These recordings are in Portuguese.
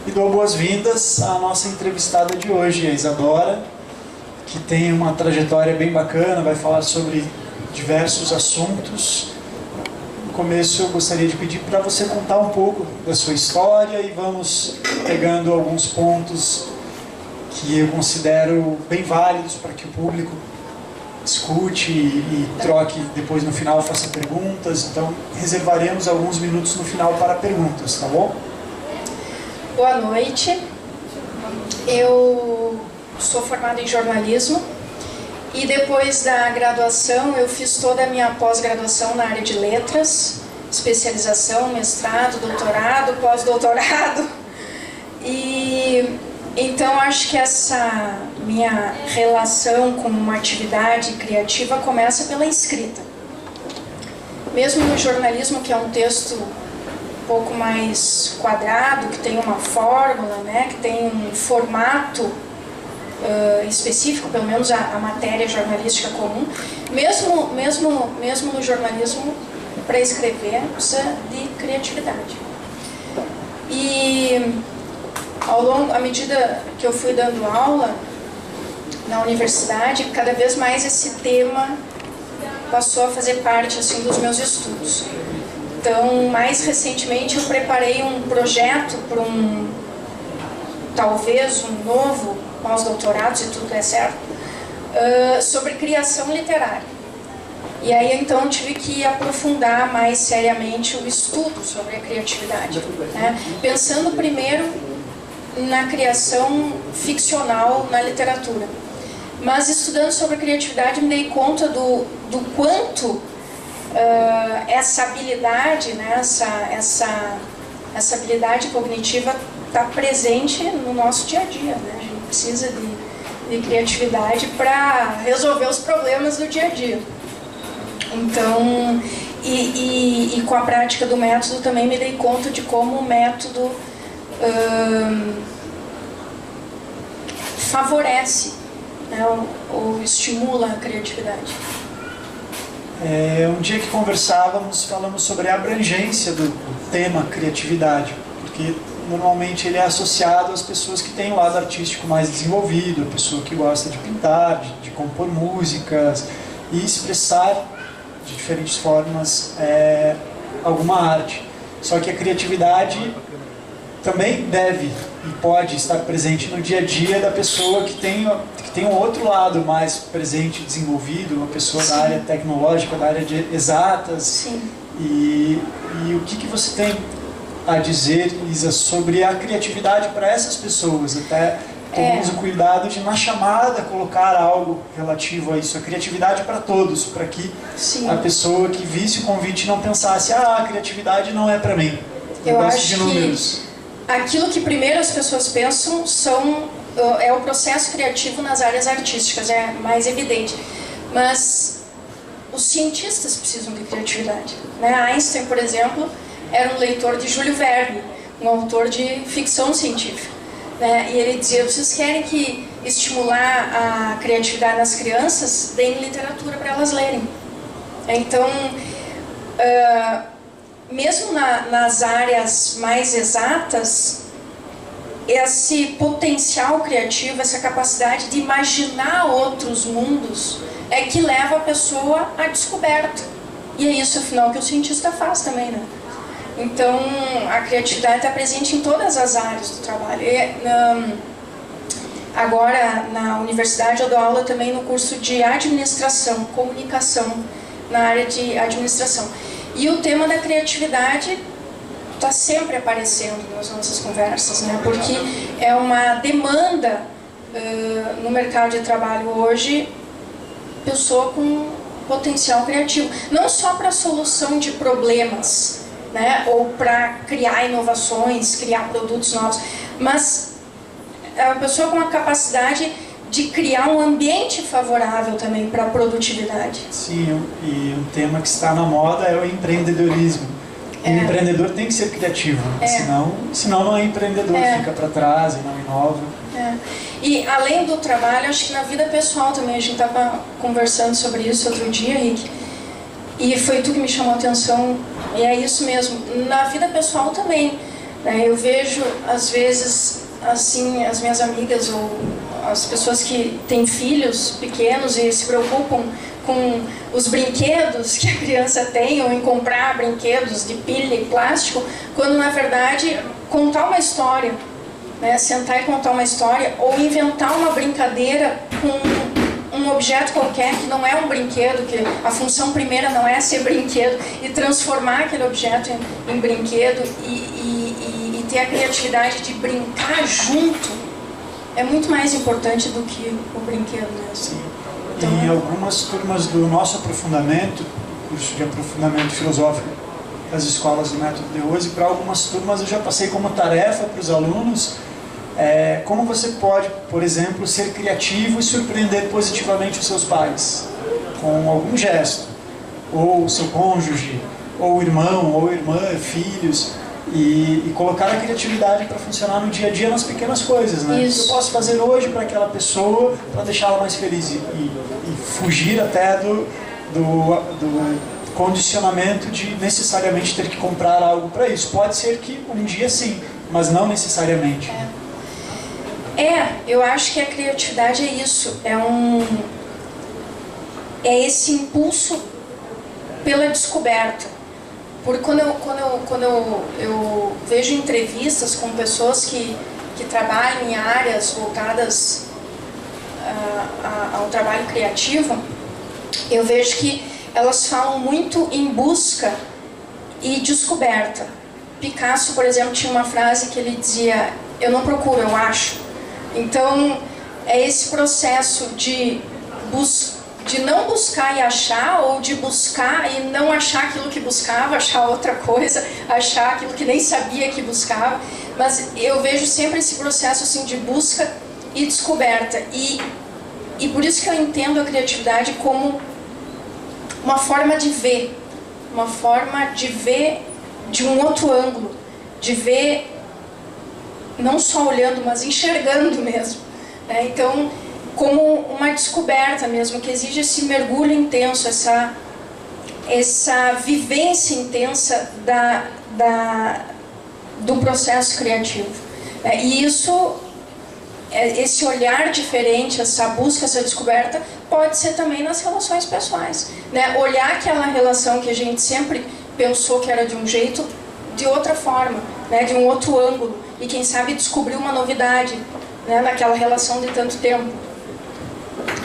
e dou boas-vindas à nossa entrevistada de hoje, a Isadora, que tem uma trajetória bem bacana, vai falar sobre diversos assuntos. No começo eu gostaria de pedir para você contar um pouco da sua história e vamos pegando alguns pontos que eu considero bem válidos para que o público escute e troque depois no final, faça perguntas. Então reservaremos alguns minutos no final para perguntas, tá bom? Boa noite, eu sou formada em jornalismo e depois da graduação eu fiz toda a minha pós-graduação na área de letras, especialização, mestrado, doutorado, pós-doutorado, e então acho que essa minha relação com uma atividade criativa começa pela escrita. Mesmo no jornalismo, que é um texto um pouco mais quadrado, que tem uma fórmula, né, que tem um formato específico, pelo menos a matéria jornalística comum, mesmo no jornalismo, para escrever, precisa de criatividade. E à medida que eu fui dando aula na universidade, cada vez mais esse tema passou a fazer parte assim, dos meus estudos. Então, mais recentemente, eu preparei um projeto para talvez um novo pós-doutorado, se tudo der certo, sobre criação literária. E aí, então, eu tive que aprofundar mais seriamente o estudo sobre a criatividade, né? Pensando primeiro na criação ficcional na literatura. Mas estudando sobre a criatividade, me dei conta do quanto essa habilidade, né, essa habilidade cognitiva está presente no nosso dia a dia, né? A gente precisa de criatividade para resolver os problemas do dia a dia. Então, e com a prática do método também me dei conta de como o método favorece, né, ou estimula a criatividade. Um dia que conversávamos, falamos sobre a abrangência do tema criatividade, porque normalmente ele é associado às pessoas que têm o lado artístico mais desenvolvido, a pessoa que gosta de pintar, de compor músicas e expressar de diferentes formas alguma arte. Só que a criatividade também deve e pode estar presente no dia a dia da pessoa que tem um outro lado mais presente, desenvolvido, uma pessoa Sim. da área tecnológica, da área de exatas. Sim. E o que você tem a dizer, Isa, sobre a criatividade para essas pessoas? Até tomamos o cuidado de, na chamada, colocar algo relativo a isso. A criatividade para todos, para que Sim. a pessoa que visse o convite não pensasse: a criatividade não é para mim. Eu acho de números. Que aquilo que primeiro as pessoas pensam é o processo criativo nas áreas artísticas, é mais evidente. Mas os cientistas precisam de criatividade, né? Einstein, por exemplo, era um leitor de Júlio Verne, um autor de ficção científica, né? E ele dizia: vocês querem que estimular a criatividade nas crianças? Deem literatura para elas lerem. Então, mesmo nas áreas mais exatas, esse potencial criativo, essa capacidade de imaginar outros mundos é que leva a pessoa à descoberta. E é isso, afinal, que o cientista faz também, né? Então, a criatividade está presente em todas as áreas do trabalho. Agora, na universidade, eu dou aula também no curso de administração, comunicação, na área de administração. E o tema da criatividade está sempre aparecendo nas nossas conversas, né? Porque é uma demanda no mercado de trabalho hoje, pessoa com potencial criativo. Não só para a solução de problemas, né? Ou para criar inovações, criar produtos novos, mas é uma pessoa com a capacidade de criar um ambiente favorável também para a produtividade. Sim, e um tema que está na moda é o empreendedorismo. O empreendedor tem que ser criativo, senão não é empreendedor, fica para trás e não inova. E além do trabalho, acho que na vida pessoal também, a gente estava conversando sobre isso outro dia, Rick, e foi tu que me chamou a atenção, e é isso mesmo, na vida pessoal também. Eu vejo, às vezes, assim, as minhas amigas ou as pessoas que têm filhos pequenos e se preocupam com os brinquedos que a criança tem, ou em comprar brinquedos de pilha e plástico, quando na verdade contar uma história, sentar e contar uma história, ou inventar uma brincadeira com um objeto qualquer que não é um brinquedo, que a função primeira não é ser brinquedo, e transformar aquele objeto em brinquedo e ter a criatividade de brincar junto, é muito mais importante do que o brinquedo mesmo. Então, em algumas turmas do nosso aprofundamento, curso de aprofundamento filosófico das escolas do Método D11, para algumas turmas eu já passei como tarefa para os alunos como você pode, por exemplo, ser criativo e surpreender positivamente os seus pais com algum gesto, ou o seu cônjuge, ou irmão, ou irmã, filhos, e colocar a criatividade para funcionar no dia a dia nas pequenas coisas, né? O que eu posso fazer hoje para aquela pessoa para deixá-la mais feliz e fugir até do condicionamento de necessariamente ter que comprar algo para isso. Pode ser que um dia sim, mas não necessariamente. Eu acho que a criatividade é isso, é esse impulso pela descoberta. Porque quando eu vejo entrevistas com pessoas que trabalham em áreas voltadas ao trabalho criativo, eu vejo que elas falam muito em busca e descoberta. Picasso, por exemplo, tinha uma frase que ele dizia: eu não procuro, eu acho. Então, é esse processo de não buscar e achar, ou de buscar e não achar aquilo que buscava, achar outra coisa, achar aquilo que nem sabia que buscava. Mas eu vejo sempre esse processo assim, de busca e descoberta. E por isso que eu entendo a criatividade como uma forma de ver de um outro ângulo, de ver não só olhando, mas enxergando mesmo. Então, como uma descoberta mesmo, que exige esse mergulho intenso, essa vivência intensa do processo criativo. E isso, esse olhar diferente, essa busca, essa descoberta, pode ser também nas relações pessoais. Olhar aquela relação que a gente sempre pensou que era de um jeito, de outra forma, de um outro ângulo, e quem sabe descobrir uma novidade naquela relação de tanto tempo.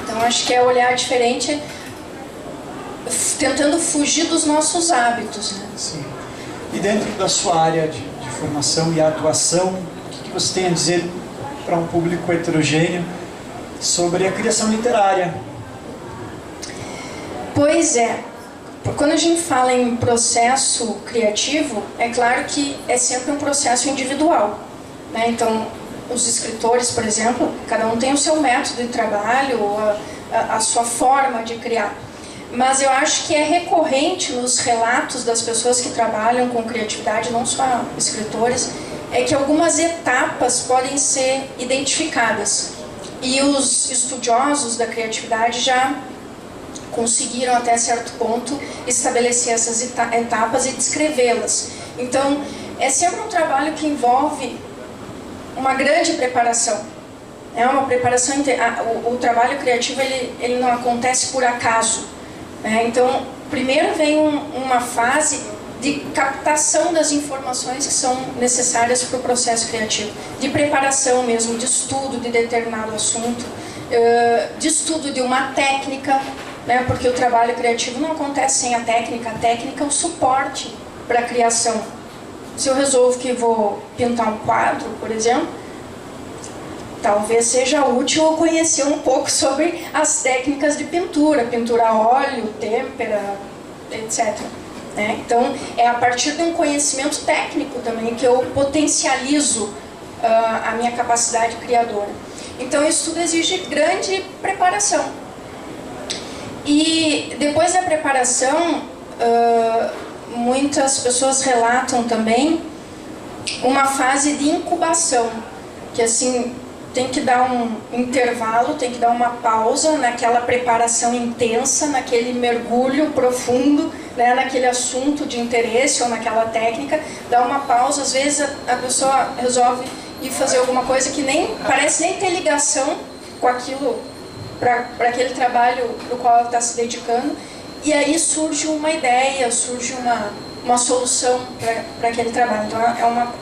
Então, acho que é olhar diferente, tentando fugir dos nossos hábitos. Sim. E dentro da sua área de formação e atuação, o que você tem a dizer para um público heterogêneo sobre a criação literária? Pois é. Quando a gente fala em processo criativo, é claro que é sempre um processo individual. Então, os escritores, por exemplo, cada um tem o seu método de trabalho, a sua forma de criar. Mas eu acho que é recorrente nos relatos das pessoas que trabalham com criatividade, não só escritores, é que algumas etapas podem ser identificadas. E os estudiosos da criatividade já conseguiram até certo ponto estabelecer essas etapas e descrevê-las. Então, é sempre um trabalho que envolve uma grande preparação. Uma preparação. O trabalho criativo ele não acontece por acaso. Então, primeiro vem uma fase de captação das informações que são necessárias para o processo criativo, de preparação mesmo, de estudo de determinado assunto, de estudo de uma técnica, porque o trabalho criativo não acontece sem a técnica é o suporte para a criação. Se eu resolvo que vou pintar um quadro, por exemplo, talvez seja útil eu conhecer um pouco sobre as técnicas de pintura a óleo, têmpera, etc. Então, é a partir de um conhecimento técnico também que eu potencializo a minha capacidade criadora. Então, isso tudo exige grande preparação. E depois da preparação, muitas pessoas relatam também uma fase de incubação, que assim, tem que dar um intervalo, tem que dar uma pausa naquela preparação intensa, naquele mergulho profundo, né, naquele assunto de interesse ou naquela técnica, dar uma pausa. Às vezes a pessoa resolve ir fazer alguma coisa que nem parece nem ter ligação com aquilo, para aquele trabalho no qual ela está se dedicando, e aí surge uma ideia, surge uma solução para aquele trabalho. Então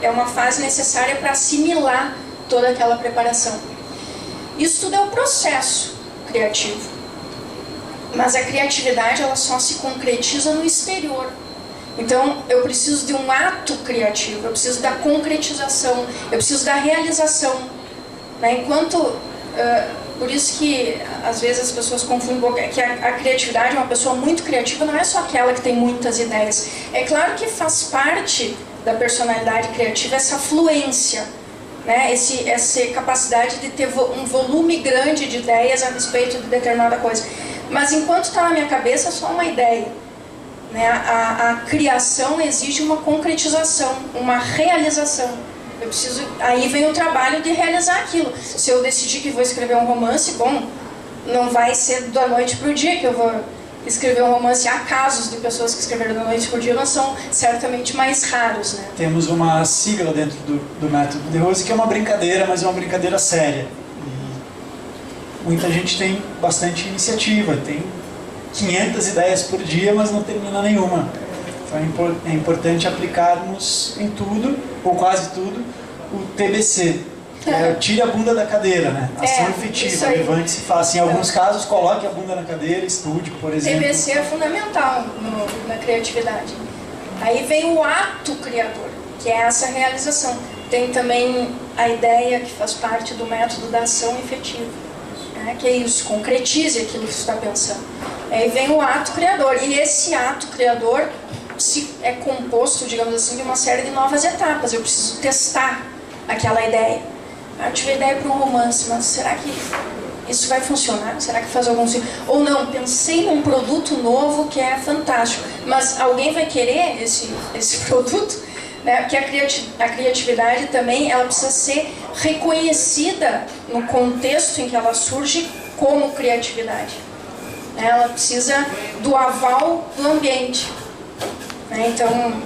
é uma fase necessária para assimilar toda aquela preparação. Isso tudo é um processo criativo, mas a criatividade ela só se concretiza no exterior. Então eu preciso de um ato criativo, eu preciso da concretização, eu preciso da realização, né? Por isso que às vezes as pessoas confundem um pouco, que a criatividade, uma pessoa muito criativa não é só aquela que tem muitas ideias. É claro que faz parte da personalidade criativa essa fluência, né? Essa capacidade de ter um volume grande de ideias a respeito de determinada coisa. Mas enquanto está na minha cabeça é só uma ideia, né? A criação exige uma concretização, uma realização. Aí vem o trabalho de realizar aquilo. Se eu decidir que vou escrever um romance, bom, não vai ser da noite para o dia que eu vou escrever um romance. Há casos de pessoas que escreveram da noite para o dia, mas são certamente mais raros, né? Temos uma sigla dentro do método de Rose que é uma brincadeira, mas é uma brincadeira séria. E muita gente tem bastante iniciativa, tem 500 ideias por dia, mas não termina nenhuma. Então é importante aplicarmos em tudo, ou quase tudo, o TBC. Tire a bunda da cadeira, né? Ação efetiva, levante-se e faça. Em alguns casos, coloque a bunda na cadeira, estude, por exemplo. TBC é fundamental na criatividade. Aí vem o ato criador, que é essa realização. Tem também a ideia que faz parte do método da ação efetiva, né? Que é isso, concretize aquilo que você está pensando. Aí vem o ato criador, e esse ato criador é composto, digamos assim, de uma série de novas etapas. Eu preciso testar aquela ideia. Eu tive a ideia para um romance, mas será que isso vai funcionar? Será que faz algum sentido? Ou não, pensei num produto novo que é fantástico, mas alguém vai querer esse produto? Né? Porque a criatividade também ela precisa ser reconhecida no contexto em que ela surge como criatividade. Ela precisa do aval do ambiente. Então,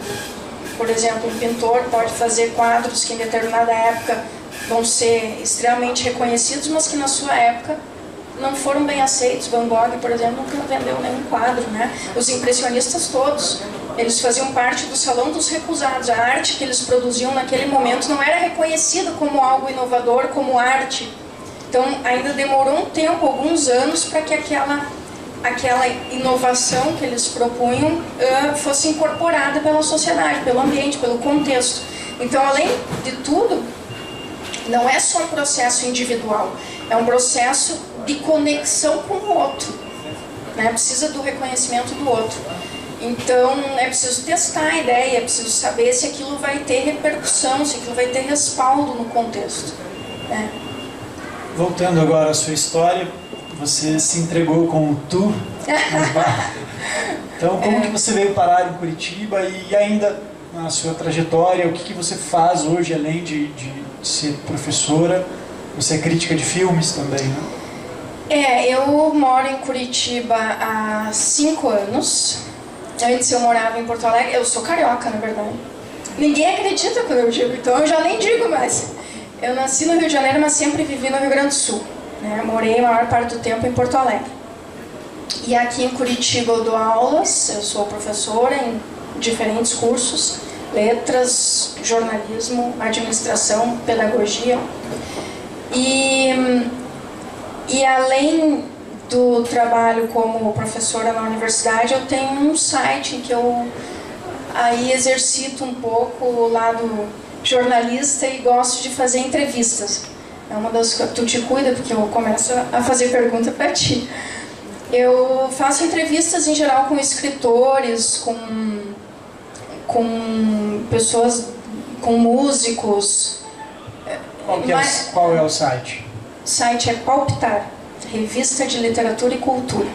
por exemplo, um pintor pode fazer quadros que em determinada época vão ser extremamente reconhecidos, mas que na sua época não foram bem aceitos. Van Gogh, por exemplo, nunca vendeu nenhum quadro, né? Os impressionistas todos, eles faziam parte do salão dos recusados. A arte que eles produziam naquele momento não era reconhecida como algo inovador, como arte. Então, ainda demorou um tempo, alguns anos, para que aquela inovação que eles propunham fosse incorporada pela sociedade, pelo ambiente, pelo contexto. Então, além de tudo, não é só um processo individual, é um processo de conexão com o outro, né? Precisa do reconhecimento do outro. Então, é preciso testar a ideia, é preciso saber se aquilo vai ter repercussão, se aquilo vai ter respaldo no contexto, né? Voltando agora à sua história, você se entregou com o Tu. Então, como que você veio parar em Curitiba e ainda na sua trajetória, o que você faz hoje, além de ser professora? Você é crítica de filmes também, né? Eu moro em Curitiba há 5 anos. Antes eu morava em Porto Alegre. Eu sou carioca, na verdade. Ninguém acredita quando eu digo, então eu já nem digo mais. Eu nasci no Rio de Janeiro, mas sempre vivi no Rio Grande do Sul, né? Morei a maior parte do tempo em Porto Alegre. E aqui em Curitiba eu dou aulas, eu sou professora em diferentes cursos, letras, jornalismo, administração, pedagogia. E além do trabalho como professora na universidade, eu tenho um site em que eu aí exercito um pouco o lado jornalista e gosto de fazer entrevistas. É uma das coisas que tu te cuida, porque eu começo a fazer pergunta para ti. Eu faço entrevistas em geral com escritores, com pessoas, com músicos. Qual é o site? O site é Palpitar, Revista de Literatura e Cultura.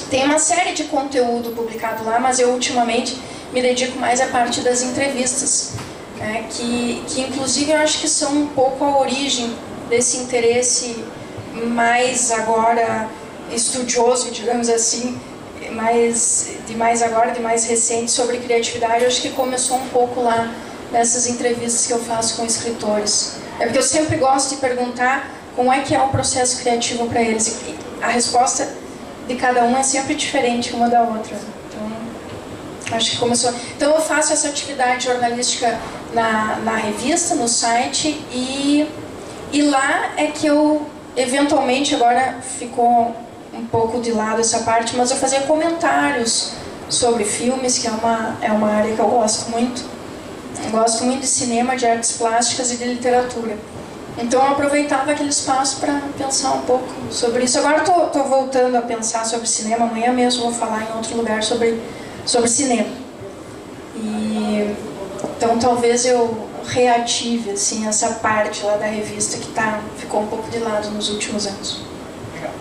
Tem uma série de conteúdo publicado lá, mas eu ultimamente me dedico mais à parte das entrevistas, né, que inclusive eu acho que são um pouco a origem desse interesse mais agora estudioso, digamos assim, de mais recente sobre criatividade, eu acho que começou um pouco lá nessas entrevistas que eu faço com escritores. É porque eu sempre gosto de perguntar como é que é o processo criativo para eles. E a resposta de cada um é sempre diferente uma da outra. Então, acho que começou. Então eu faço essa atividade jornalística na revista, no site, e lá é que eu, eventualmente, agora ficou um pouco de lado essa parte, mas eu fazia comentários sobre filmes, que é uma área que eu gosto muito. Eu gosto muito de cinema, de artes plásticas e de literatura. Então eu aproveitava aquele espaço para pensar um pouco sobre isso. Agora estou voltando a pensar sobre cinema. Amanhã mesmo vou falar em outro lugar sobre cinema. Então talvez eu reative assim, essa parte lá da revista que ficou um pouco de lado nos últimos anos. Legal.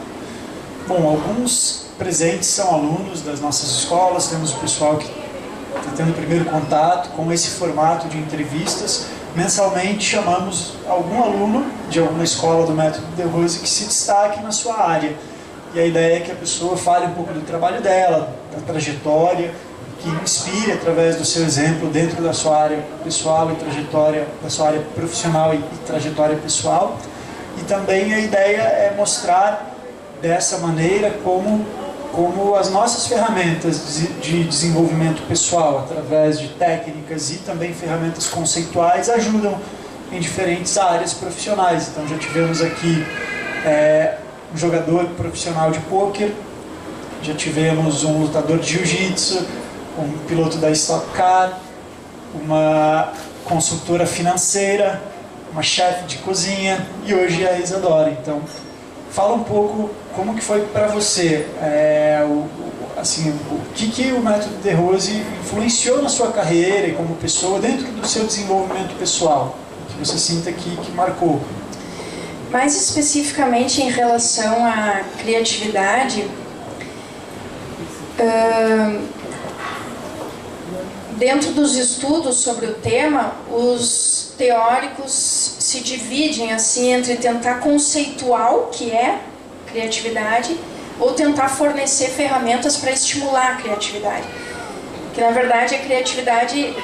Bom, alguns presentes são alunos das nossas escolas. Temos o pessoal que está tendo o primeiro contato com esse formato de entrevistas. Mensalmente chamamos algum aluno de alguma escola do Método DeRose que se destaque na sua área. E a ideia é que a pessoa fale um pouco do trabalho dela, da trajetória, que inspire através do seu exemplo dentro da sua área pessoal e trajetória, da sua área profissional e trajetória pessoal. E também a ideia é mostrar dessa maneira como as nossas ferramentas de desenvolvimento pessoal, através de técnicas e também ferramentas conceituais, ajudam em diferentes áreas profissionais. Então já tivemos aqui um jogador profissional de pôquer, já tivemos um lutador de jiu-jitsu, um piloto da Stock Car, uma consultora financeira, uma chefe de cozinha e hoje a Isadora. Então, fala um pouco como que foi para você, o que o Método DeRose influenciou na sua carreira e como pessoa dentro do seu desenvolvimento pessoal, que você sinta que marcou. Mais especificamente em relação à criatividade, dentro dos estudos sobre o tema, os teóricos se dividem assim entre tentar conceituar o que é criatividade ou tentar fornecer ferramentas para estimular a criatividade. Que na verdade a criatividade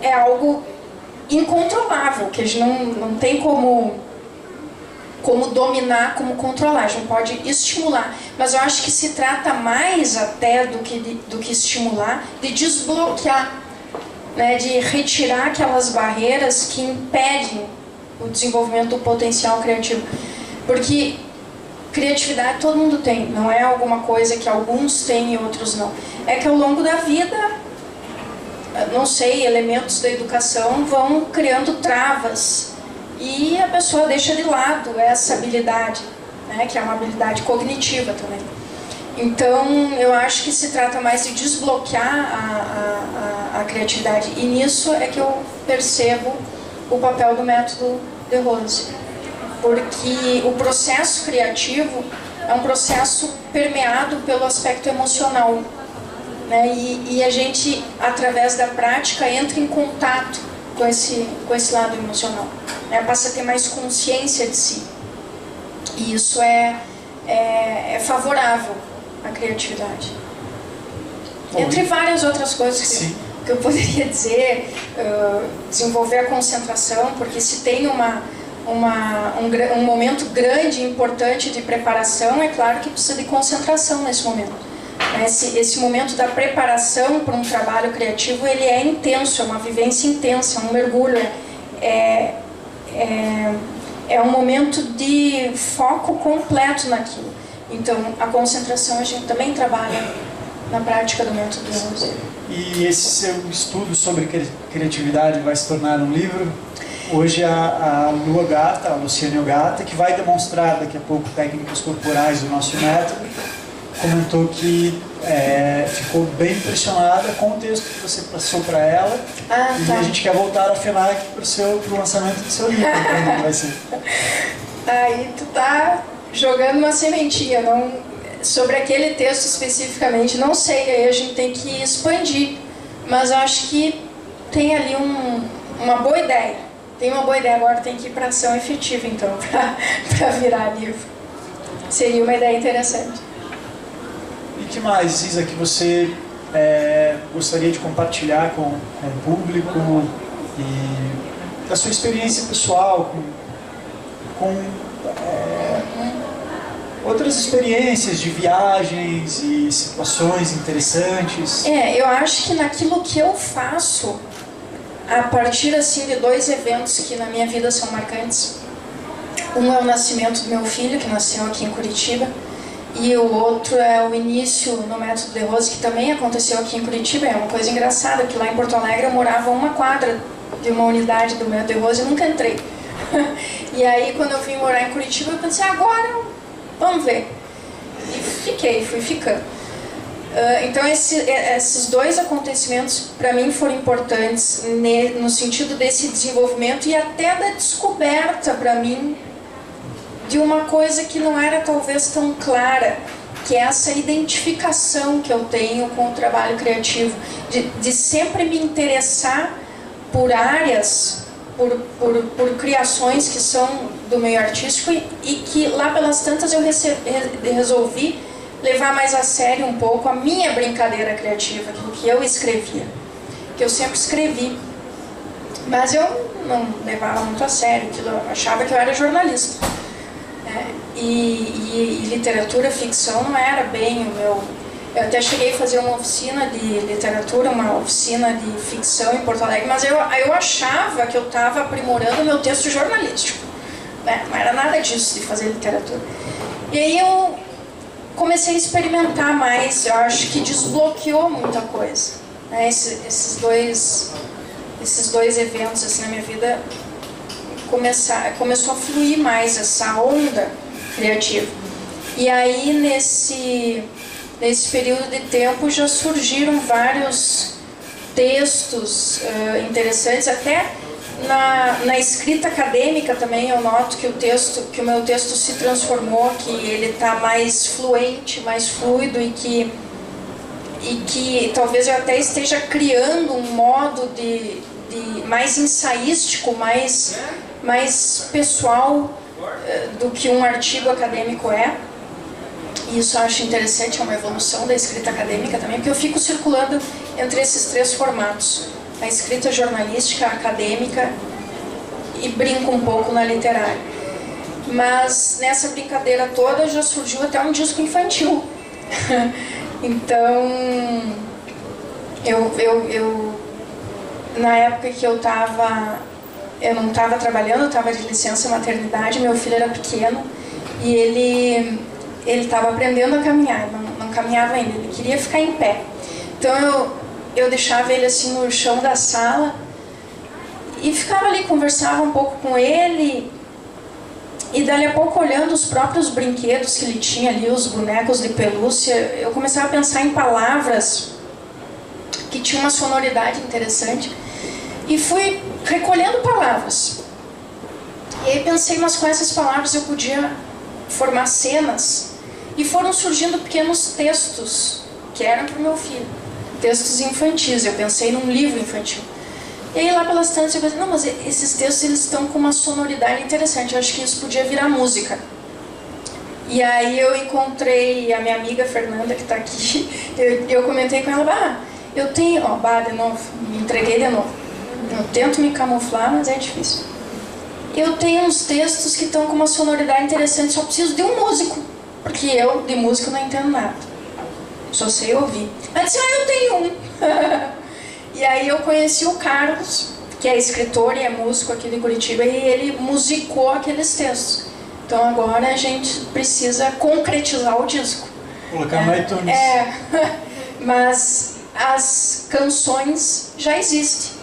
é algo incontrolável, que a gente não tem como dominar, como controlar, a gente pode estimular. Mas eu acho que se trata mais até do que estimular, de desbloquear, né, de retirar aquelas barreiras que impedem o desenvolvimento do potencial criativo. Porque criatividade todo mundo tem, não é alguma coisa que alguns têm e outros não. É que ao longo da vida, não sei, elementos da educação vão criando travas e a pessoa deixa de lado essa habilidade, né, que é uma habilidade cognitiva também. Então, eu acho que se trata mais de desbloquear a criatividade. E nisso é que eu percebo o papel do Método DeRose. Porque o processo criativo é um processo permeado pelo aspecto emocional, né? E a gente, através da prática, entra em contato com esse lado emocional, né? Passa a ter mais consciência de si. E isso é favorável à criatividade. Entre várias outras coisas que eu poderia dizer, desenvolver a concentração, porque se tem um momento grande e importante de preparação, é claro que precisa de concentração nesse momento. Esse momento da preparação para um trabalho criativo, ele é intenso, é uma vivência intensa, é um mergulho, é um momento de foco completo naquilo. Então, a concentração a gente também trabalha na prática do Método DeRose. E esse seu estudo sobre criatividade vai se tornar um livro? Hoje a Lu Ogata, a Luciane Ogata, que vai demonstrar daqui a pouco técnicas corporais do nosso método, comentou que ficou bem impressionada com o texto que você passou para ela. E a gente quer voltar a FENAC para o lançamento do seu livro. Como vai ser? Aí tu tá jogando uma sementinha, sobre aquele texto especificamente, não sei, aí a gente tem que expandir, mas eu acho que tem ali uma boa ideia. tem uma boa ideia, agora tem que ir para ação efetiva, então, para virar livro. Seria uma ideia interessante. E que mais, Isa, que você gostaria de compartilhar com o público e da sua experiência pessoal com outras experiências de viagens e situações interessantes? Eu acho que naquilo que eu faço, a partir assim de 2 eventos que na minha vida são marcantes. Um é o nascimento do meu filho, que nasceu aqui em Curitiba, e o outro é o início no Método de Rose, que também aconteceu aqui em Curitiba. É uma coisa engraçada, que lá em Porto Alegre eu morava a 1 quadra de uma unidade do Método de Rose e nunca entrei. E aí quando eu vim morar em Curitiba eu pensei, agora vamos ver. E fui ficando. Então esses 2 acontecimentos para mim foram importantes no sentido desse desenvolvimento e até da descoberta para mim de uma coisa que não era talvez tão clara, que é essa identificação que eu tenho com o trabalho criativo, de sempre me interessar por áreas, por criações que são do meio artístico e que lá pelas tantas eu resolvi levar mais a sério um pouco a minha brincadeira criativa, aquilo que eu escrevia, que eu sempre escrevi, mas eu não levava muito a sério, eu achava que eu era jornalista, né? E literatura, ficção não era bem o meu. Eu até cheguei a fazer uma oficina de literatura, uma oficina de ficção em Porto Alegre, mas eu achava que eu estava aprimorando o meu texto jornalístico, né? Não era nada disso de fazer literatura. E aí eu comecei a experimentar mais, eu acho que desbloqueou muita coisa, né? Esses dois eventos assim, na minha vida começou a fluir mais essa onda criativa. E aí nesse período de tempo já surgiram vários textos interessantes, até na escrita acadêmica também eu noto que o meu texto se transformou, que ele está mais fluente, mais fluido e que talvez eu até esteja criando um modo de mais ensaístico, mais pessoal do que um artigo acadêmico é. E isso eu acho interessante, é uma evolução da escrita acadêmica também, porque eu fico circulando entre esses 3 formatos: a escrita jornalística, a acadêmica e brinco um pouco na literária. Mas nessa brincadeira toda já surgiu até um disco infantil. Então, eu na época que eu não estava trabalhando, eu estava de licença maternidade, meu filho era pequeno e ele estava aprendendo a caminhar, não caminhava ainda, ele queria ficar em pé. Então eu deixava ele assim no chão da sala e ficava ali, conversava um pouco com ele e dali a pouco, olhando os próprios brinquedos que ele tinha ali, os bonecos de pelúcia, eu começava a pensar em palavras que tinham uma sonoridade interessante e fui recolhendo palavras. E aí pensei, mas com essas palavras eu podia formar cenas. E foram surgindo pequenos textos que eram para o meu filho, textos infantis. Eu pensei num livro infantil. E aí lá pelas tantas eu pensei, não, mas esses textos eles estão com uma sonoridade interessante, eu acho que isso podia virar música. E aí eu encontrei a minha amiga Fernanda, que está aqui, eu comentei com ela, eu tenho, de novo, me entreguei de novo. Eu tento me camuflar, mas é difícil. Eu tenho uns textos que estão com uma sonoridade interessante, só preciso de um músico, porque eu de música não entendo nada, só sei ouvir. Ela disse, eu tenho um. E aí eu conheci o Carlos, que é escritor e é músico aqui de Curitiba, e ele musicou aqueles textos. Então agora a gente precisa concretizar o disco. Colocar no iTunes. Mas as canções já existem.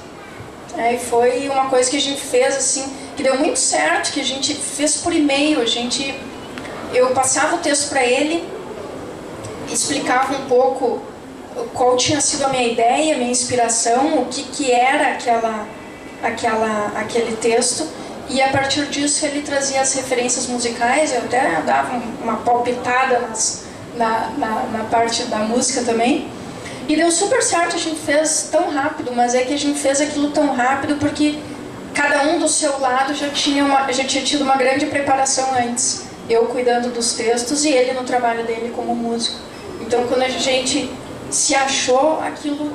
E foi uma coisa que a gente fez assim, que deu muito certo, que a gente fez por e-mail. Eu passava o texto para ele, explicava um pouco qual tinha sido a minha ideia, a minha inspiração, o que era aquele texto, e a partir disso ele trazia as referências musicais. Eu até dava uma palpitada na parte da música também, e deu super certo. A gente fez tão rápido, mas é que a gente fez aquilo tão rápido porque cada um do seu lado já tinha tido uma grande preparação antes. Eu cuidando dos textos e ele no trabalho dele como músico. Então, quando a gente se achou, aquilo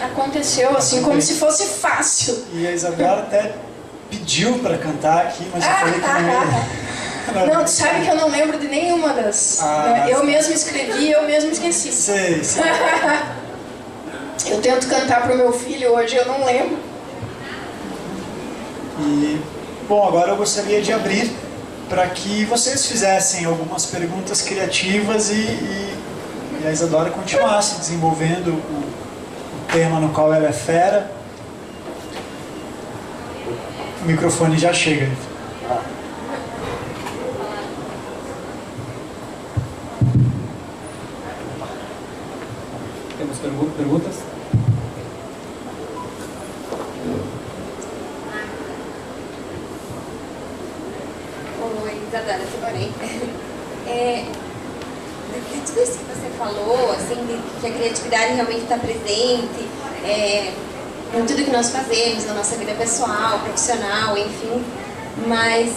aconteceu, assim, como se fosse fácil. E a Isabela até pediu para cantar aqui, mas eu falei que não ia. Não, tu sabe que eu não lembro de nenhuma das. Eu mesmo escrevi, eu mesmo esqueci. Sei. Eu tento cantar pro meu filho hoje, eu não lembro. E, bom, agora eu gostaria de abrir para que vocês fizessem algumas perguntas criativas e a Isadora continuasse desenvolvendo o tema no qual ela é fera. O microfone já chega. Temos perguntas? Oi, Isadora, tudo bem? De tudo isso que você falou, assim, de que a criatividade realmente está presente em tudo que nós fazemos, na nossa vida pessoal, profissional, enfim, mas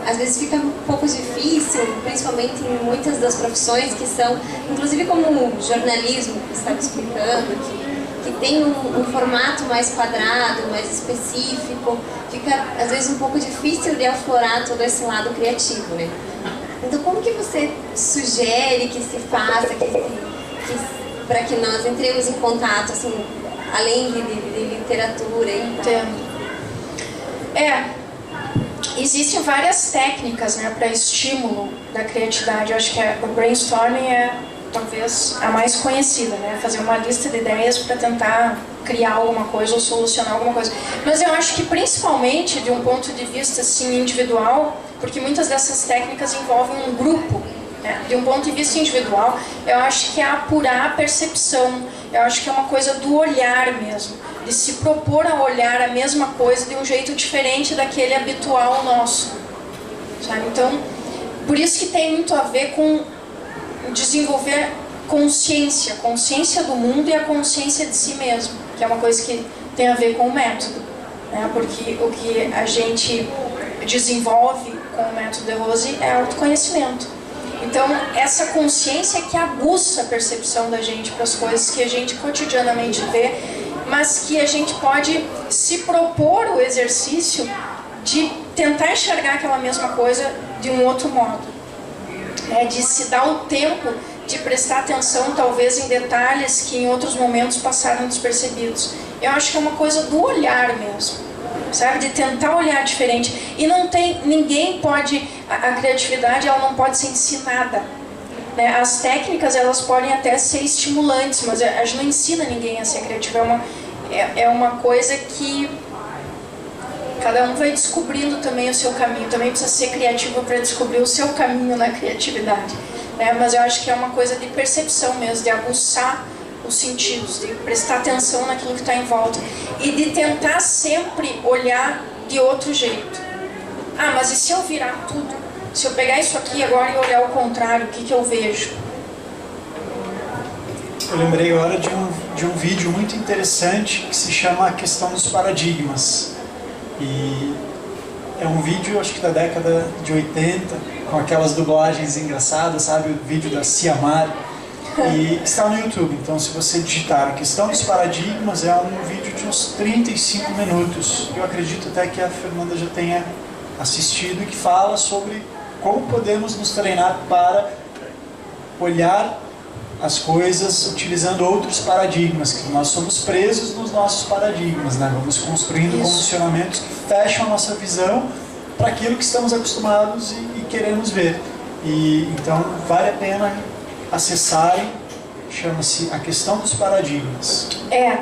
às vezes fica um pouco difícil, principalmente em muitas das profissões que são, inclusive como o jornalismo, que você estava explicando, que tem um formato mais quadrado, mais específico, fica às vezes um pouco difícil de aflorar todo esse lado criativo, né? Então, como que você sugere que se faça, para que nós entremos em contato, assim, além de literatura e tal? Entendo. Existem várias técnicas, né, para estímulo da criatividade. Eu acho que o brainstorming é talvez a mais conhecida, né? Fazer uma lista de ideias para tentar criar alguma coisa ou solucionar alguma coisa. Mas eu acho que principalmente de um ponto de vista assim individual, porque muitas dessas técnicas envolvem um grupo, né? De um ponto de vista individual, eu acho que é apurar a percepção. Eu acho que é uma coisa do olhar mesmo, de se propor a olhar a mesma coisa de um jeito diferente daquele habitual nosso, sabe? Então, por isso que tem muito a ver com desenvolver consciência do mundo e a consciência de si mesmo, que é uma coisa que tem a ver com o método, né? Porque o que a gente desenvolve com o método de Rose é autoconhecimento. Então, essa consciência que aguça a percepção da gente para as coisas que a gente cotidianamente vê, mas que a gente pode se propor o exercício de tentar enxergar aquela mesma coisa de um outro modo, né? De se dar o tempo de prestar atenção talvez em detalhes que em outros momentos passaram despercebidos. Eu acho que é uma coisa do olhar mesmo, sabe? De tentar olhar diferente. E não tem, ninguém pode, a criatividade ela não pode ser ensinada, né? As técnicas elas podem até ser estimulantes, mas a gente não ensina ninguém a ser criativo. É uma coisa que cada um vai descobrindo também o seu caminho. Também precisa ser criativo para descobrir o seu caminho na criatividade, né? Mas eu acho que é uma coisa de percepção mesmo, de aguçar os sentidos, de prestar atenção naquilo que está em volta e de tentar sempre olhar de outro jeito. Ah, mas e se eu virar tudo? Se eu pegar isso aqui agora e olhar o contrário, o que eu vejo? Eu lembrei agora de um vídeo muito interessante que se chama A Questão dos Paradigmas. E é um vídeo, acho que da década de 80, com aquelas dublagens engraçadas, sabe? O vídeo da Ciamari. E está no YouTube, então se você digitar A Questão dos Paradigmas, é um vídeo de uns 35 minutos. Eu acredito até que a Fernanda já tenha assistido, que fala sobre como podemos nos treinar para olhar as coisas utilizando outros paradigmas, que nós somos presos nos nossos paradigmas, né? Vamos construindo condicionamentos que fecham a nossa visão para aquilo que estamos acostumados e queremos ver. E então vale a pena acessarem, chama-se A Questão dos Paradigmas.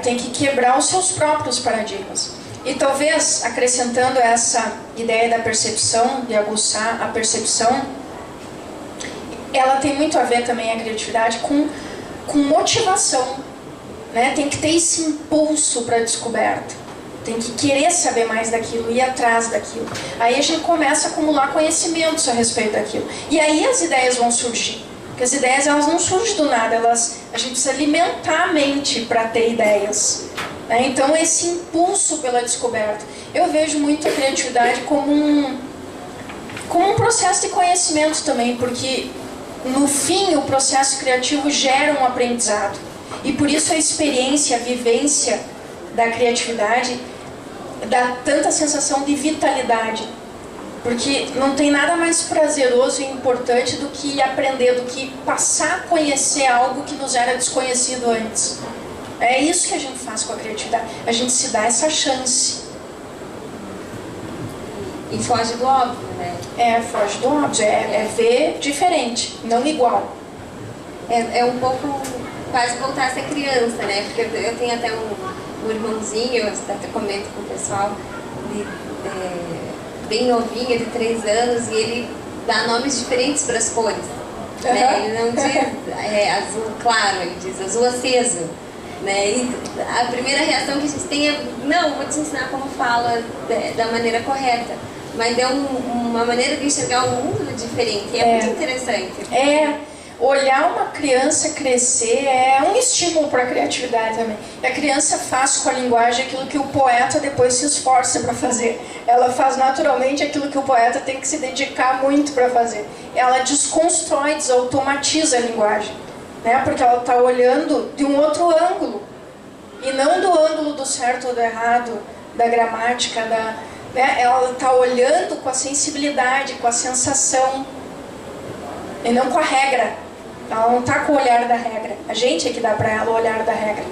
Tem que quebrar os seus próprios paradigmas. E talvez, acrescentando essa ideia da percepção, de aguçar a percepção, ela tem muito a ver também, a criatividade, com motivação, né? Tem que ter esse impulso para a descoberta. Tem que querer saber mais daquilo, ir atrás daquilo. Aí a gente começa a acumular conhecimentos a respeito daquilo. E aí as ideias vão surgir. Porque as ideias elas não surgem do nada, a gente precisa alimentar a mente para ter ideias. né? Então esse impulso pela descoberta, eu vejo muito a criatividade como um processo de conhecimento também, porque no fim o processo criativo gera um aprendizado, e por isso a experiência, a vivência da criatividade dá tanta sensação de vitalidade, porque não tem nada mais prazeroso e importante do que aprender, do que passar a conhecer algo que nos era desconhecido antes. É isso que a gente faz com a criatividade, a gente se dá essa chance. E foge do óbvio, né? Foge do óbvio, é ver diferente, não igual. É um pouco quase voltar a ser criança, né? Porque eu tenho até um irmãozinho, eu até comento com o pessoal, bem novinho, de 3 anos, e ele dá nomes diferentes para as cores. Né? Ele não diz azul claro, ele diz azul aceso. Né? E a primeira reação que a gente tem é: não, vou te ensinar como fala da maneira correta. Mas é uma maneira de enxergar o mundo diferente, e é muito interessante. Olhar uma criança crescer é um estímulo para a criatividade também. A criança faz com a linguagem aquilo que o poeta depois se esforça para fazer. Ela faz naturalmente aquilo que o poeta tem que se dedicar muito para fazer. Ela desconstrói, desautomatiza a linguagem, né? Porque ela está olhando de um outro ângulo, e não do ângulo do certo ou do errado, da gramática, né? Ela está olhando com a sensibilidade, com a sensação, e não com a regra. Ela não está com o olhar da regra. A gente é que dá para ela o olhar da regra.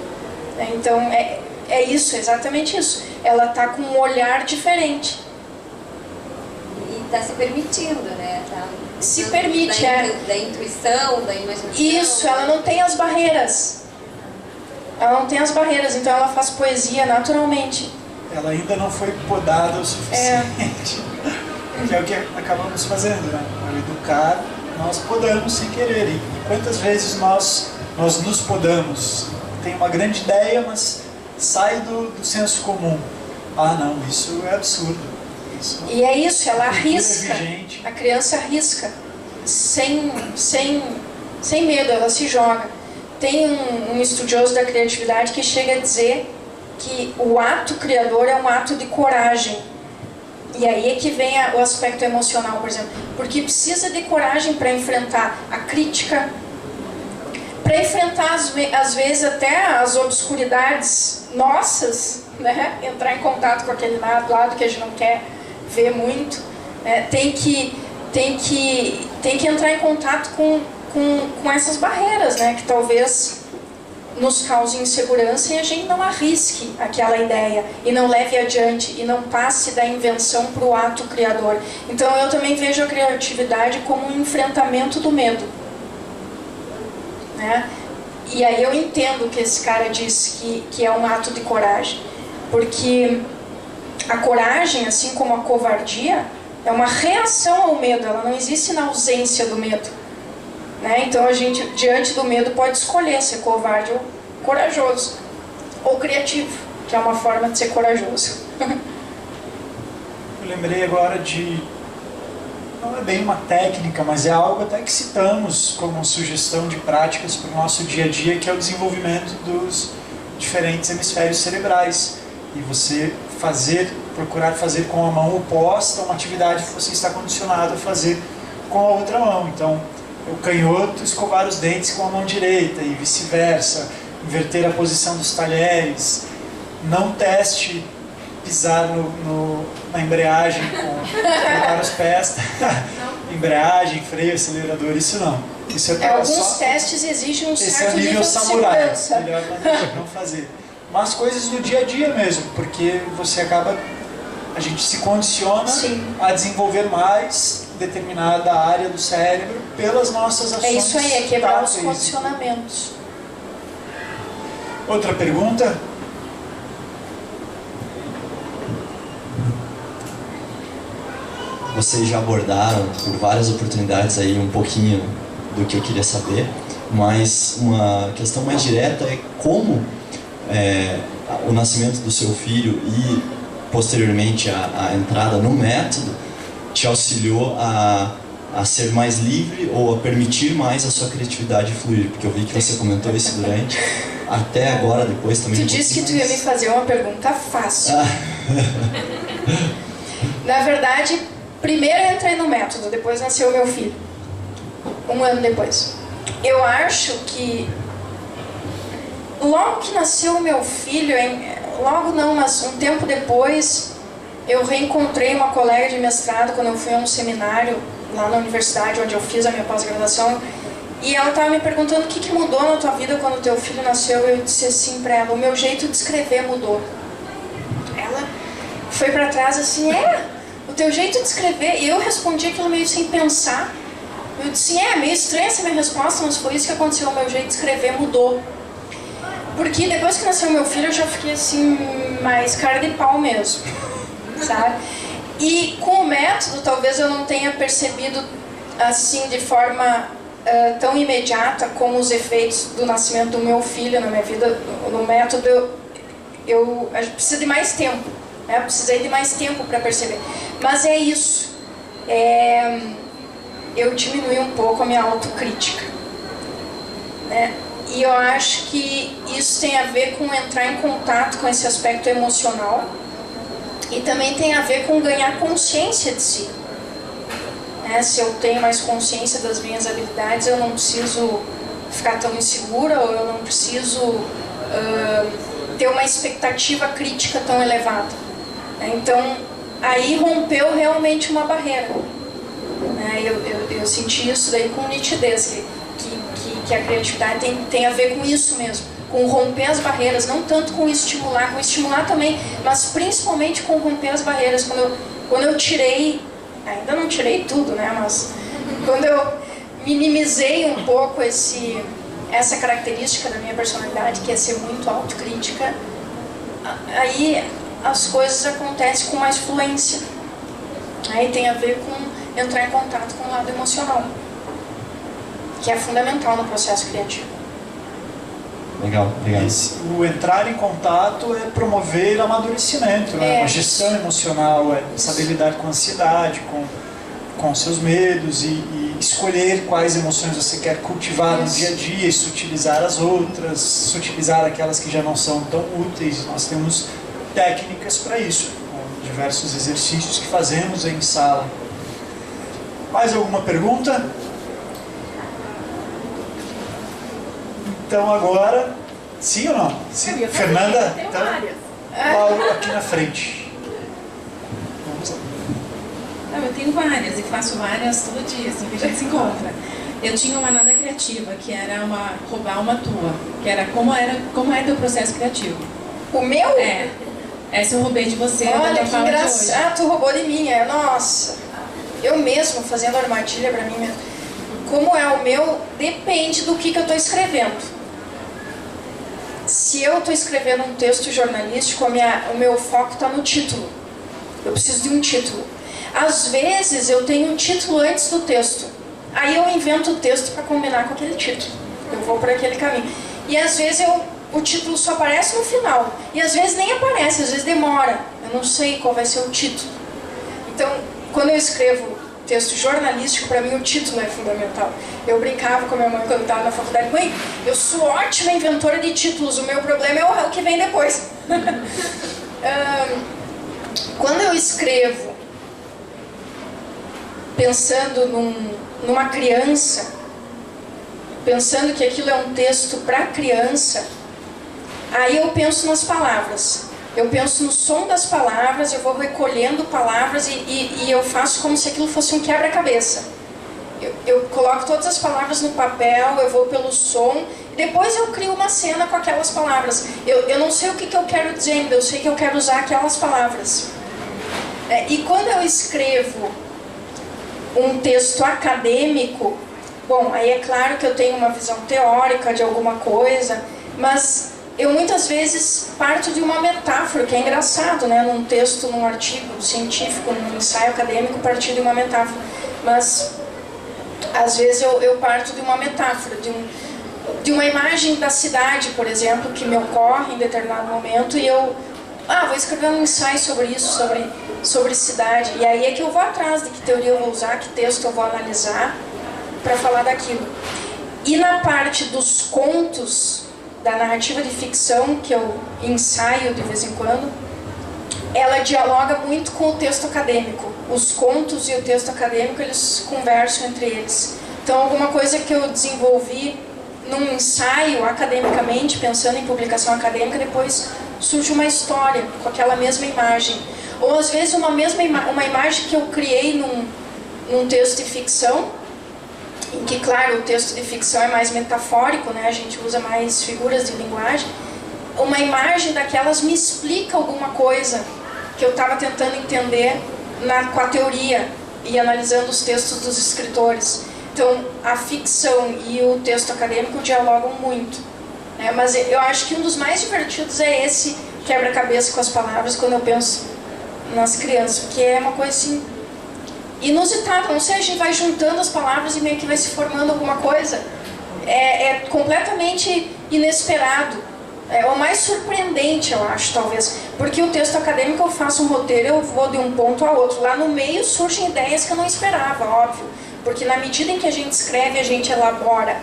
Então é isso, exatamente isso. Ela está com um olhar diferente. E está se permitindo, né? Se permite, da intuição, da imaginação. Isso, ela não tem as barreiras. Ela não tem as barreiras, então ela faz poesia naturalmente. Ela ainda não foi podada o suficiente. Que é o que acabamos fazendo, né? Ao educar, nós podamos sem querer. E quantas vezes nós nos podamos? Tem uma grande ideia, mas sai do senso comum. Ah, não, isso é absurdo. E é isso, ela arrisca. Vigente. A criança arrisca. Sem medo, ela se joga. Tem um estudioso da criatividade que chega a dizer que o ato criador é um ato de coragem. E aí é que vem o aspecto emocional, por exemplo. Porque precisa de coragem para enfrentar a crítica, para enfrentar, às vezes, até as obscuridades nossas, né? Entrar em contato com aquele lado que a gente não quer ver muito. Tem que entrar em contato com essas barreiras, né? Que talvez nos cause insegurança e a gente não arrisque aquela ideia e não leve adiante e não passe da invenção para o ato criador. Então eu também vejo a criatividade como um enfrentamento do medo, né? E aí eu entendo que esse cara diz que é um ato de coragem, porque a coragem, assim como a covardia, é uma reação ao medo, ela não existe na ausência do medo. Né? Então a gente, diante do medo, pode escolher ser covarde ou corajoso, ou criativo, que é uma forma de ser corajoso. Eu lembrei agora não é bem uma técnica, mas é algo até que citamos como sugestão de práticas para o nosso dia a dia, que é o desenvolvimento dos diferentes hemisférios cerebrais. E você procurar fazer com a mão oposta uma atividade que você está condicionado a fazer com a outra mão. Então, o canhoto escovar os dentes com a mão direita e vice-versa, inverter a posição dos talheres. Não teste pisar na embreagem, colocar os pés, embreagem, freio, acelerador, isso não. Isso alguns testes exigem um certo nível de samurai, segurança. Melhor não fazer. Mas coisas do dia a dia mesmo, porque a gente se condiciona a desenvolver mais determinada área do cérebro pelas nossas ações. É isso aí, é quebrar os táteis. condicionamentos. Outra pergunta? Vocês já abordaram por várias oportunidades aí um pouquinho do que eu queria saber, mas uma questão mais direta é como o nascimento do seu filho e posteriormente a entrada no método te auxiliou a a ser mais livre ou a permitir mais a sua criatividade fluir? Porque eu vi que você comentou isso durante, até agora, depois também. Tu disse que tu ia me fazer uma pergunta fácil. Na verdade, primeiro eu entrei no método, depois nasceu o meu filho. 1 ano depois. Eu acho que logo que nasceu o meu filho, logo não, mas um tempo depois, eu reencontrei uma colega de mestrado quando eu fui a um seminário lá na universidade onde eu fiz a minha pós-graduação, e ela estava me perguntando o que mudou na tua vida quando teu filho nasceu. Eu disse assim para ela: o meu jeito de escrever mudou. Ela foi para trás assim: o teu jeito de escrever? E eu respondi aquilo meio sem pensar. Eu disse: meio estranha essa minha resposta, mas foi isso que aconteceu, o meu jeito de escrever mudou. Porque depois que nasceu meu filho eu já fiquei assim, mais cara de pau mesmo, sabe? E com o método talvez eu não tenha percebido assim de forma tão imediata como os efeitos do nascimento do meu filho na minha vida. No método eu preciso de mais tempo, né? Precisei de mais tempo para perceber. Mas é isso, eu diminui um pouco a minha autocrítica, né? E eu acho que isso tem a ver com entrar em contato com esse aspecto emocional e também tem a ver com ganhar consciência de si. Se eu tenho mais consciência das minhas habilidades, eu não preciso ficar tão insegura, ou eu não preciso ter uma expectativa crítica tão elevada. Então, aí rompeu realmente uma barreira. Eu senti isso daí com nitidez, que a criatividade tem a ver com isso mesmo, com romper as barreiras, não tanto com estimular também, mas principalmente com romper as barreiras. Quando eu tirei, ainda não tirei tudo, né, mas quando eu minimizei um pouco essa característica da minha personalidade, que é ser muito autocrítica, aí as coisas acontecem com mais fluência. Aí tem a ver com entrar em contato com o lado emocional, que é fundamental no processo criativo. Legal, legal. O entrar em contato é promover amadurecimento, né? A gestão emocional, saber lidar com a ansiedade, com seus medos e escolher quais emoções você quer cultivar no dia a dia e sutilizar as outras, sutilizar aquelas que já não são tão úteis. Nós temos técnicas para isso, com diversos exercícios que fazemos em sala. Mais alguma pergunta? Então agora, sim ou não? Sim. Fernanda, então, Lauro aqui na frente. Vamos lá. Não, eu tenho várias e faço várias todo dia, assim que a gente se encontra. Eu tinha uma nada criativa, que era roubar uma tua, que era como é teu processo criativo. O meu? Essa eu roubei de você. Olha que engraçado, tu roubou de mim, nossa. Eu mesmo fazendo armadilha pra mim mesmo. Como é o meu, depende do que eu estou escrevendo. Se eu estou escrevendo um texto jornalístico, o meu foco está no título. Eu preciso de um título. Às vezes eu tenho um título antes do texto. Aí eu invento o texto para combinar com aquele título. Eu vou por aquele caminho. E às vezes o título só aparece no final. E às vezes nem aparece, às vezes demora. Eu não sei qual vai ser o título. Então, quando eu escrevo texto jornalístico, para mim o título é fundamental. Eu brincava com a minha mãe quando eu estava na faculdade: mãe, eu sou ótima inventora de títulos, o meu problema é o que vem depois. Quando eu escrevo pensando numa criança, pensando que aquilo é um texto para criança, aí eu penso nas palavras. Eu penso no som das palavras, eu vou recolhendo palavras e eu faço como se aquilo fosse um quebra-cabeça. Eu coloco todas as palavras no papel, eu vou pelo som, e depois eu crio uma cena com aquelas palavras. Eu não sei o que eu quero dizer ainda, eu sei que eu quero usar aquelas palavras. E quando eu escrevo um texto acadêmico, bom, aí é claro que eu tenho uma visão teórica de alguma coisa, mas eu muitas vezes parto de uma metáfora, que é engraçado, né? Num texto, num artigo científico, num ensaio acadêmico, partir de uma metáfora. Mas, às vezes, eu parto de uma metáfora, de uma imagem da cidade, por exemplo, que me ocorre em determinado momento, e eu vou escrever um ensaio sobre isso, sobre cidade. E aí é que eu vou atrás de que teoria eu vou usar, que texto eu vou analisar para falar daquilo. E na parte dos contos, da narrativa de ficção, que eu ensaio de vez em quando, ela dialoga muito com o texto acadêmico. Os contos e o texto acadêmico, eles conversam entre eles. Então, alguma coisa que eu desenvolvi num ensaio academicamente, pensando em publicação acadêmica, depois surge uma história com aquela mesma imagem. Ou às vezes uma imagem que eu criei num texto de ficção, em que, claro, o texto de ficção é mais metafórico, né? A gente usa mais figuras de linguagem. Uma imagem daquelas me explica alguma coisa que eu estava tentando entender com a teoria e analisando os textos dos escritores. Então, a ficção e o texto acadêmico dialogam muito, né? Mas eu acho que um dos mais divertidos é esse quebra-cabeça com as palavras, quando eu penso nas crianças, porque é uma coisa assim inusitada, não sei, a gente vai juntando as palavras e meio que vai se formando alguma coisa. É completamente inesperado. É o mais surpreendente, eu acho, talvez. Porque o texto acadêmico, eu faço um roteiro, eu vou de um ponto a outro. Lá no meio surgem ideias que eu não esperava, óbvio. Porque na medida em que a gente escreve, a gente elabora.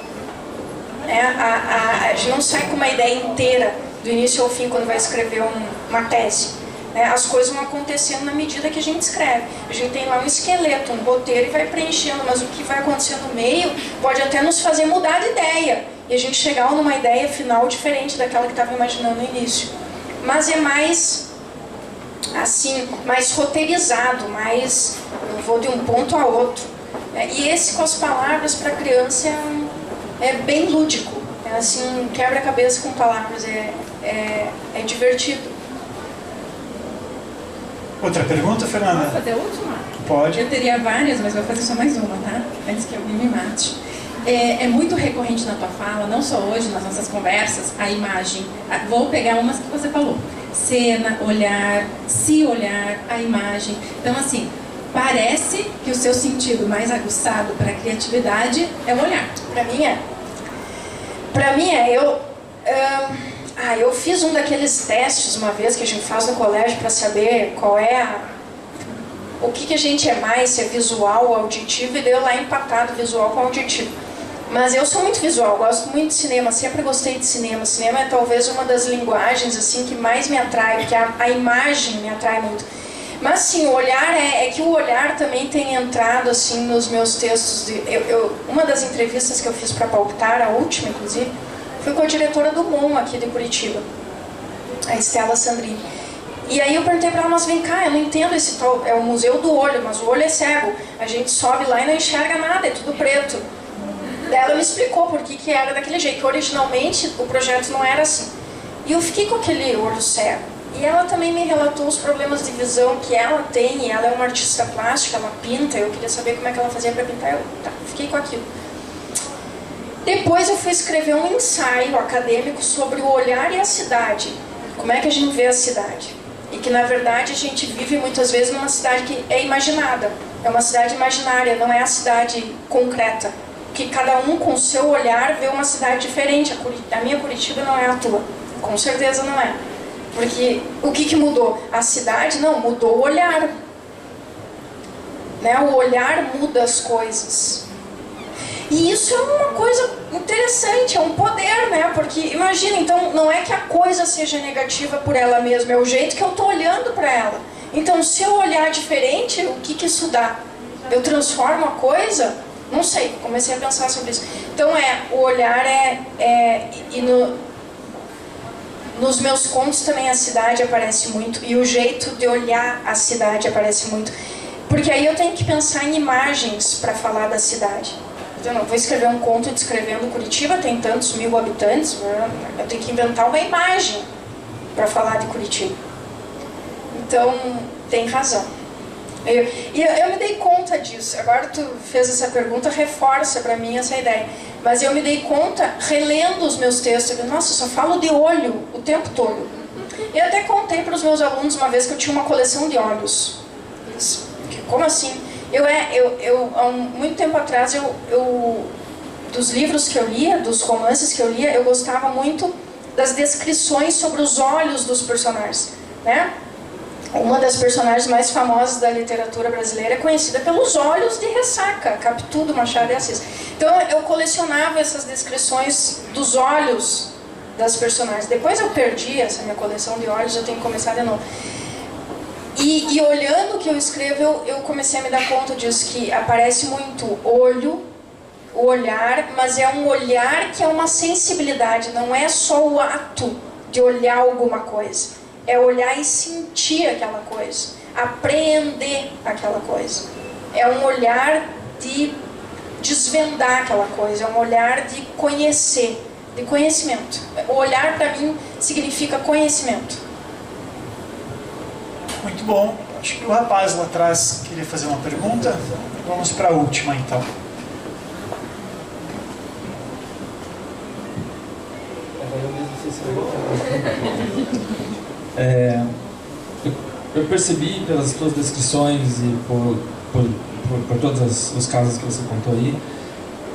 A gente não sai com uma ideia inteira, do início ao fim, quando vai escrever uma tese. As coisas vão acontecendo na medida que a gente escreve. A gente tem lá um esqueleto, um roteiro e vai preenchendo, mas o que vai acontecendo no meio pode até nos fazer mudar de ideia. E a gente chegar numa ideia final diferente daquela que estava imaginando no início. Mas é mais, assim, mais roteirizado, mais, eu vou de um ponto a outro. E esse com as palavras para criança é bem lúdico. É assim, quebra-cabeça com palavras, é divertido. Outra pergunta, Fernanda? Posso fazer a última? Pode. Eu teria várias, mas vou fazer só mais uma, tá? Antes que alguém me mate. É muito recorrente na tua fala, não só hoje, nas nossas conversas, a imagem. Vou pegar umas que você falou. Cena, olhar, se olhar, a imagem. Então, assim, parece que o seu sentido mais aguçado para a criatividade é o olhar. Para mim é. Eu fiz um daqueles testes uma vez que a gente faz no colégio para saber qual é o que a gente é mais, se é visual ou auditivo, e deu lá empatado visual com auditivo. Mas eu sou muito visual, gosto muito de cinema, sempre gostei de cinema. Cinema é talvez uma das linguagens assim que mais me atrai, porque a imagem me atrai muito. Mas sim, o olhar é que o olhar também tem entrado assim nos meus textos. Uma das entrevistas que eu fiz para Palpitar, a última inclusive, foi com a diretora do MON aqui de Curitiba, a Estela Sandrini. E aí eu perguntei para ela, mas vem cá, eu não entendo esse tal, é o museu do olho, mas o olho é cego. A gente sobe lá e não enxerga nada, é tudo preto. Daí ela me explicou por que era daquele jeito, que originalmente o projeto não era assim. E eu fiquei com aquele olho cego. E ela também me relatou os problemas de visão que ela tem, e ela é uma artista plástica, ela pinta, eu queria saber como é que ela fazia para pintar, fiquei com aquilo. Depois eu fui escrever um ensaio acadêmico sobre o olhar e a cidade. Como é que a gente vê a cidade? E que, na verdade, a gente vive muitas vezes numa cidade que é imaginada. É uma cidade imaginária, não é a cidade concreta. Que cada um, com o seu olhar, vê uma cidade diferente. A minha Curitiba não é a tua. Com certeza não é. Porque o que mudou? A cidade, não, mudou o olhar. Né? O olhar muda as coisas. E isso é uma coisa interessante, é um poder, né? Porque, imagina, então, não é que a coisa seja negativa por ela mesma, é o jeito que eu estou olhando para ela. Então, se eu olhar diferente, o que isso dá? Eu transformo a coisa? Não sei, comecei a pensar sobre isso. Então, o olhar nos meus contos também a cidade aparece muito, e o jeito de olhar a cidade aparece muito. Porque aí eu tenho que pensar em imagens para falar da cidade. Eu não vou escrever um conto descrevendo Curitiba, tem tantos mil habitantes, eu tenho que inventar uma imagem para falar de Curitiba. Então, tem razão. Eu me dei conta disso. Agora tu fez essa pergunta, reforça para mim essa ideia. Mas eu me dei conta, relendo os meus textos, nossa, eu só falo de olho o tempo todo. Eu até contei para os meus alunos uma vez que eu tinha uma coleção de olhos. Eles, como assim? Há muito tempo atrás, dos livros que eu lia, dos romances que eu lia, eu gostava muito das descrições sobre os olhos dos personagens. né? Uma das personagens mais famosas da literatura brasileira é conhecida pelos olhos de ressaca, Capitu, do Machado de Assis. Então eu colecionava essas descrições dos olhos das personagens. Depois eu perdi essa minha coleção de olhos, eu tenho que começar de novo. E olhando o que eu escrevo, eu comecei a me dar conta disso, que aparece muito olho, o olhar, mas é um olhar que é uma sensibilidade, não é só o ato de olhar alguma coisa. É olhar e sentir aquela coisa, apreender aquela coisa. É um olhar de desvendar aquela coisa, é um olhar de conhecer, de conhecimento. O olhar, para mim, significa conhecimento. Muito bom. Acho que o rapaz lá atrás queria fazer uma pergunta. Vamos para a última, então. Eu percebi pelas suas descrições e por todos os casos que você contou aí,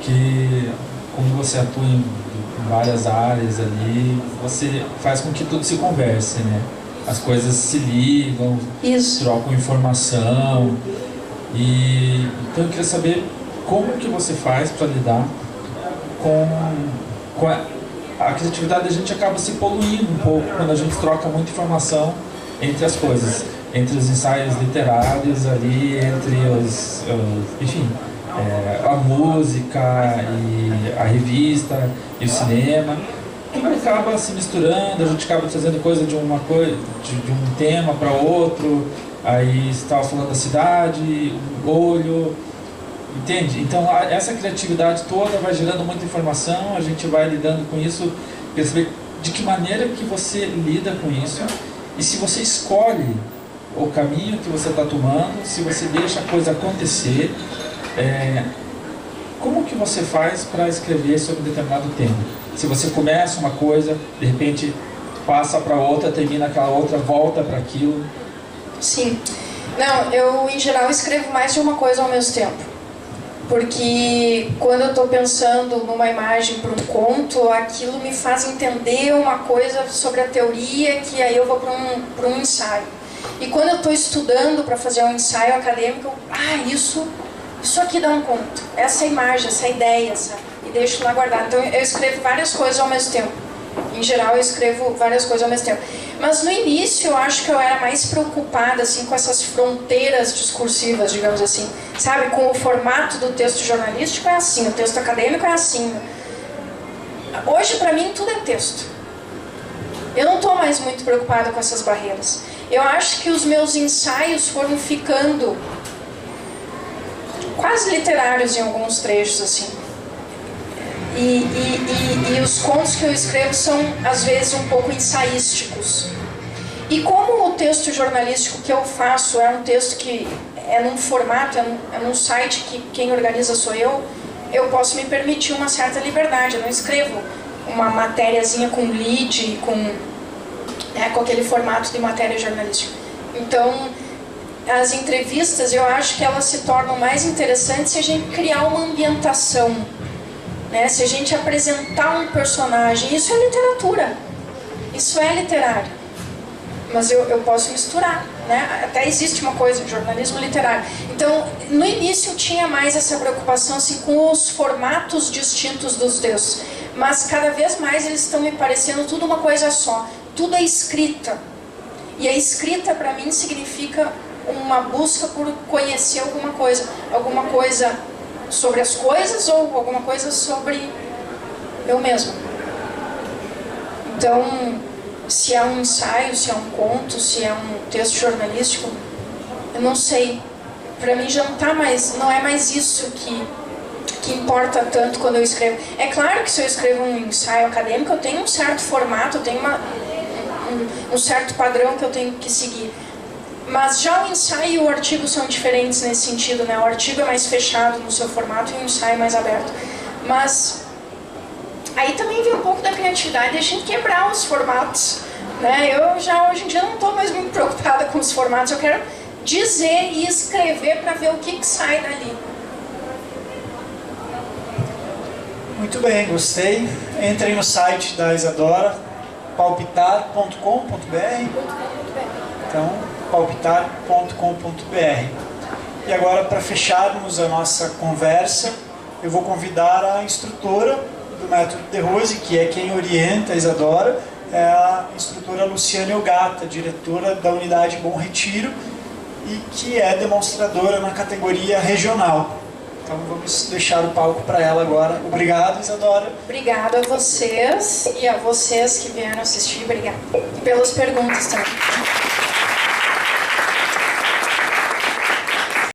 que como você atua em várias áreas ali, você faz com que tudo se converse, né? As coisas se ligam, trocam informação. Então eu queria saber como que você faz para lidar com a criatividade. A gente acaba se poluindo um pouco quando a gente troca muita informação entre as coisas, entre os ensaios literários ali, entre a música e a revista e o cinema. Tudo acaba se misturando, a gente acaba trazendo coisa de um tema para outro. Aí você estava falando da cidade, o olho, entende? Então essa criatividade toda vai gerando muita informação, a gente vai lidando com isso, perceber de que maneira que você lida com isso e se você escolhe o caminho que você está tomando, se você deixa a coisa acontecer, como que você faz para escrever sobre um determinado tema? Se você começa uma coisa, de repente passa para outra, termina aquela outra, volta para aquilo. Sim. Não, eu em geral escrevo mais de uma coisa ao mesmo tempo. Porque quando eu estou pensando numa imagem para um conto, aquilo me faz entender uma coisa sobre a teoria, que aí eu vou para um ensaio. E quando eu estou estudando para fazer um ensaio acadêmico, isso aqui dá um conto. Essa imagem, essa ideia, e deixo lá guardado. Então eu escrevo várias coisas ao mesmo tempo. Em geral eu escrevo várias coisas ao mesmo tempo. Mas no início eu acho que eu era mais preocupada assim, com essas fronteiras discursivas, digamos assim. Sabe, com o formato do texto jornalístico é assim, o texto acadêmico é assim. Hoje para mim tudo é texto. Eu não estou mais muito preocupada com essas barreiras. Eu acho que os meus ensaios foram ficando quase literários em alguns trechos assim. E os contos que eu escrevo são, às vezes, um pouco ensaísticos. E como o texto jornalístico que eu faço é um texto que é num formato, é num site que quem organiza sou eu posso me permitir uma certa liberdade. Eu não escrevo uma matériazinha com lead, com aquele formato de matéria jornalística. Então, as entrevistas, eu acho que elas se tornam mais interessantes se a gente criar uma ambientação. Né? Se a gente apresentar um personagem, isso é literatura, isso é literário, mas eu posso misturar, né? Até existe uma coisa, jornalismo literário. Então, no início tinha mais essa preocupação assim, com os formatos distintos dos textos, mas cada vez mais eles estão me parecendo tudo uma coisa só, tudo é escrita, e a escrita para mim significa uma busca por conhecer alguma coisa sobre as coisas ou alguma coisa sobre eu mesmo. Então, se é um ensaio, se é um conto, se é um texto jornalístico, eu não sei. Para mim já não é mais isso que importa tanto quando eu escrevo. É claro que se eu escrevo um ensaio acadêmico, eu tenho um certo formato, eu tenho um certo padrão que eu tenho que seguir. Mas já o ensaio e o artigo são diferentes nesse sentido, né? O artigo é mais fechado no seu formato e o ensaio é mais aberto. Mas aí também vem um pouco da criatividade, a gente quebrar os formatos, né? Eu já hoje em dia não estou mais muito preocupada com os formatos, eu quero dizer e escrever para ver o que sai dali. Muito bem, gostei. Entrem no site da Isadora, palpitar.com.br. Então, palpitar.com.br. E agora, para fecharmos a nossa conversa, eu vou convidar a instrutora do método De Rose, que é quem orienta a Isadora, é a instrutora Luciane Ogata, diretora da unidade Bom Retiro, e que é demonstradora na categoria regional. Então vamos deixar o palco para ela agora. Obrigado, Isadora. Obrigado a vocês e a vocês que vieram assistir. Obrigada. E pelas perguntas também.